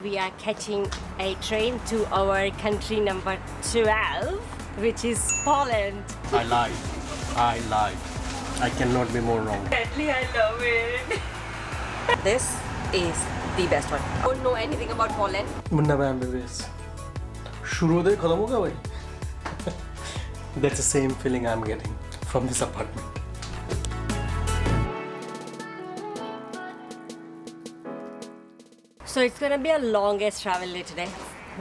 We are catching a train to our country number 12, which is Poland. I lied. I cannot be more wrong. Sadly, I love it. This is the best one. I don't know anything about Poland. Munna ma'am babies शुरू दे खत्म हो गया भाई. That's the same feeling I'm getting from this apartment. So it's gonna be a longest travel day today.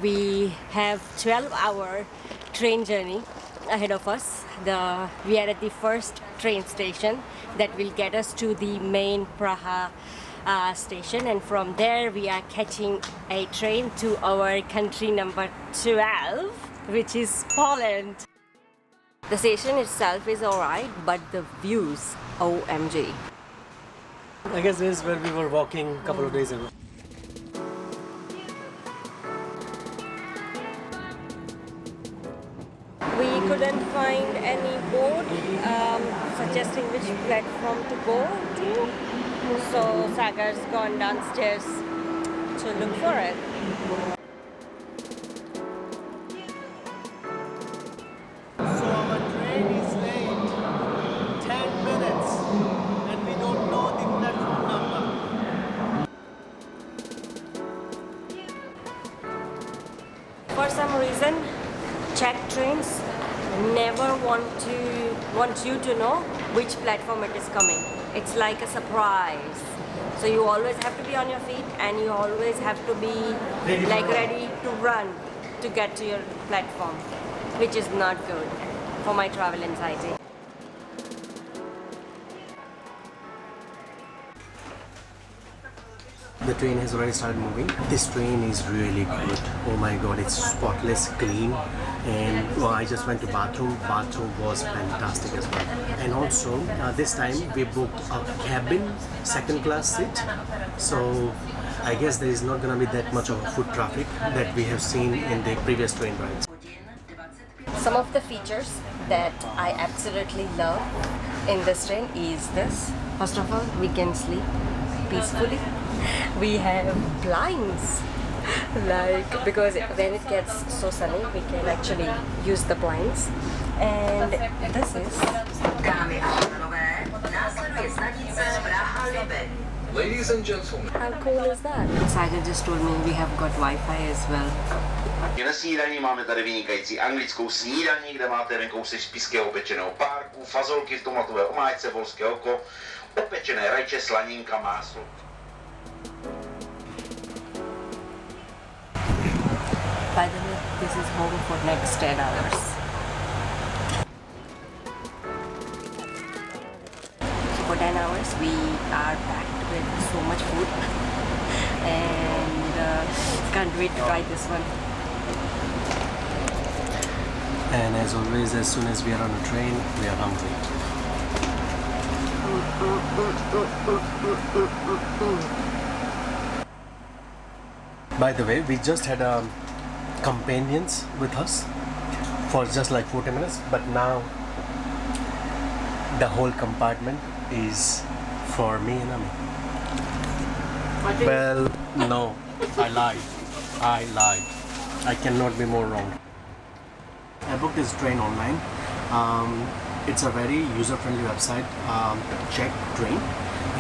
We have 12-hour train journey ahead of us. We are at the first train station that will get us to the main Prague station, and from there we are catching a train to our country number 12, which is Poland. The station itself is alright, but the views, OMG. I guess this is where we were walking a couple of days ago. We couldn't find any board suggesting which platform to go to, so Sagar's gone downstairs to look for it. So our train is late, 10 minutes, and we don't know the platform number. For some reason, Czech trains never want you to know which platform it is coming. It's like a surprise. So you always have to be on your feet, and you always have to be ready to run to get to your platform, which is not good for my travel anxiety. The train has already started moving. This train is really good. Oh my god, it's spotless clean. And well, I just went to bathroom. Bathroom was fantastic as well. And also, this time we booked a cabin, second class seat. So I guess there is not gonna be that much of foot traffic that we have seen in the previous train rides. Some of the features that I absolutely love in this train is this. First of all, we can sleep peacefully. We have blinds, because when it gets so sunny, we can actually use the blinds. And this is... Ladies and gentlemen. How cool is that? Sagar just told me we have got Wi-Fi as well. Na snídaní máme tady vynikající anglickou snídaní, kde máte jeden kousek spišského pečeného párku, fazolky v tomatové omáčce, volské oko, opečené rajče, slaninka, máslo. By the way, this is home for next 10 hours. So for 10 hours, we are packed with so much food, and can't wait to try this one. And as always, as soon as we are on a train, we are hungry. By the way, we just had companions with us for just like 40 minutes, but now the whole compartment is for me and Ami. Well, no, I lied. I cannot be more wrong. I booked this train online. It's a very user-friendly website, Czech train,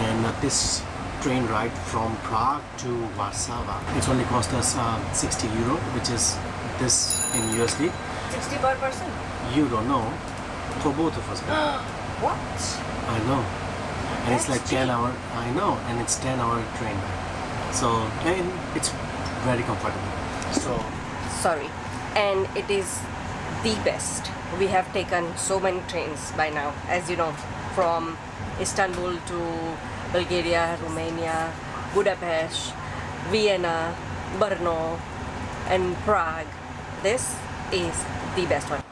and this train ride from Prague to Warsaw, it's only cost us 60 euro, which is this in USD. 60 per person? You don't know, for both of us. What? I know. And it's That's like 10 hour, I know, and it's 10-hour train ride. So, and it's very comfortable. So, Sorry. And it is the best. We have taken so many trains by now, as you know, from Istanbul to Bulgaria, Romania, Budapest, Vienna, Brno, and Prague. This is the best one.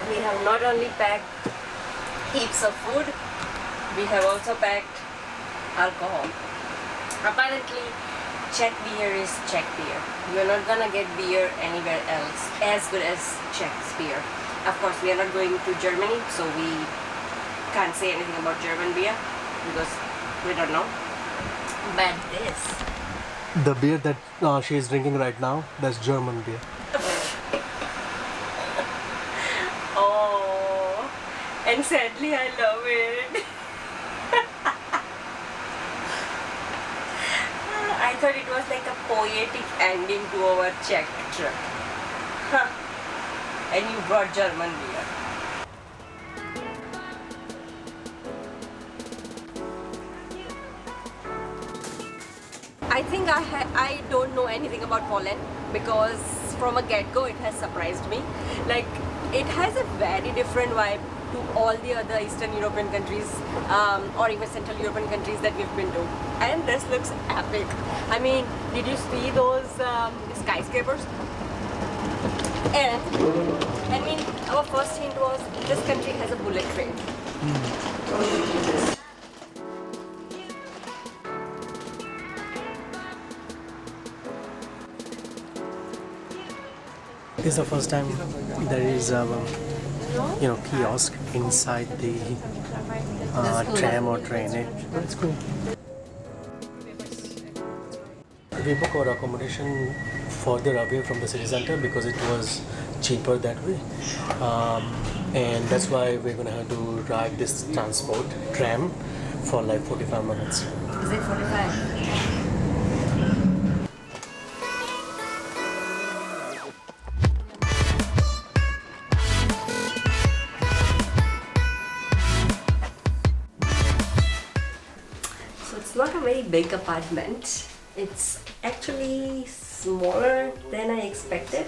We have not only packed heaps of food, we have also packed alcohol. Apparently, Czech beer is Czech beer. You're not gonna get beer anywhere else as good as Czech's beer. Of course, we are not going to Germany, so we can't say anything about German beer because We don't know. But this. The beer that she is drinking right now, that's German beer. Oh, and sadly I love it. I thought it was like a poetic ending to our Czech trip. Huh. And you brought German beer. I think I don't know anything about Poland because from a get-go it has surprised me. Like, it has a very different vibe to all the other Eastern European countries or even Central European countries that we've been to. And this looks epic. I mean, did you see those skyscrapers? And I mean, our first hint was this country has a bullet train. This is the first time there is a kiosk inside the tram or train. That's cool. We book our accommodation further away from the city center because it was cheaper that way, and that's why we're gonna have to ride this transport tram for like 45 minutes. Is it 45? It's not a very big apartment. It's actually smaller than I expected,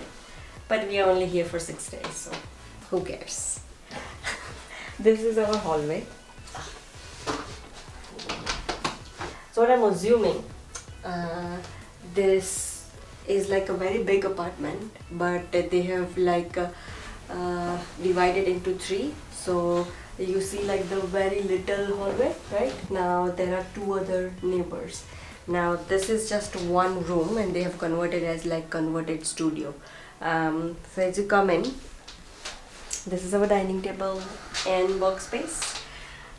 but we are only here for 6 days, so who cares? This is our hallway. So what I'm assuming, this is like a very big apartment, but they have like divided into 3. So you see like the very little hallway, right? Now there are 2 other neighbors. Now this is just one room and they have converted as like converted studio. So as you come in, this is our dining table and workspace.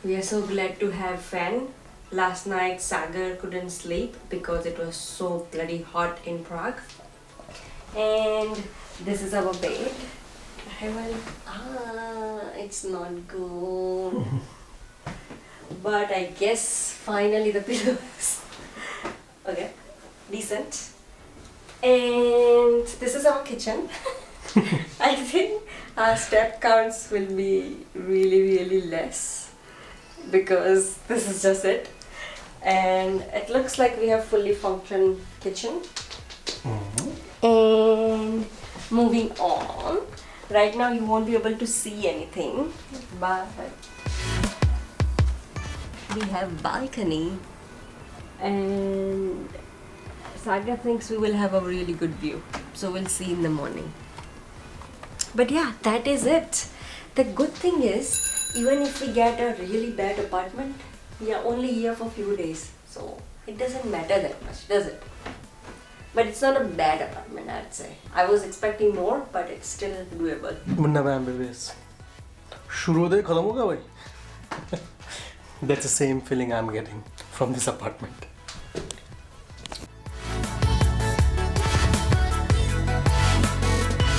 We are so glad to have fan. Last night Sagar couldn't sleep because it was so bloody hot in Prague. And this is our bed. It's not good. But I guess finally the pillows. Okay, decent. And this is our kitchen. I think our step counts will be really less because this is just it. And it looks like we have fully functioning kitchen. And moving on. Right now you won't be able to see anything, but we have balcony and Sagar thinks we will have a really good view, so we'll see in the morning. But yeah, that is it. The good thing is, even if we get a really bad apartment, we are only here for a few days, so it doesn't matter that much, does it? But it's not a bad apartment, I'd say. I was expecting more, but it's still doable. That's the same feeling I'm getting from this apartment.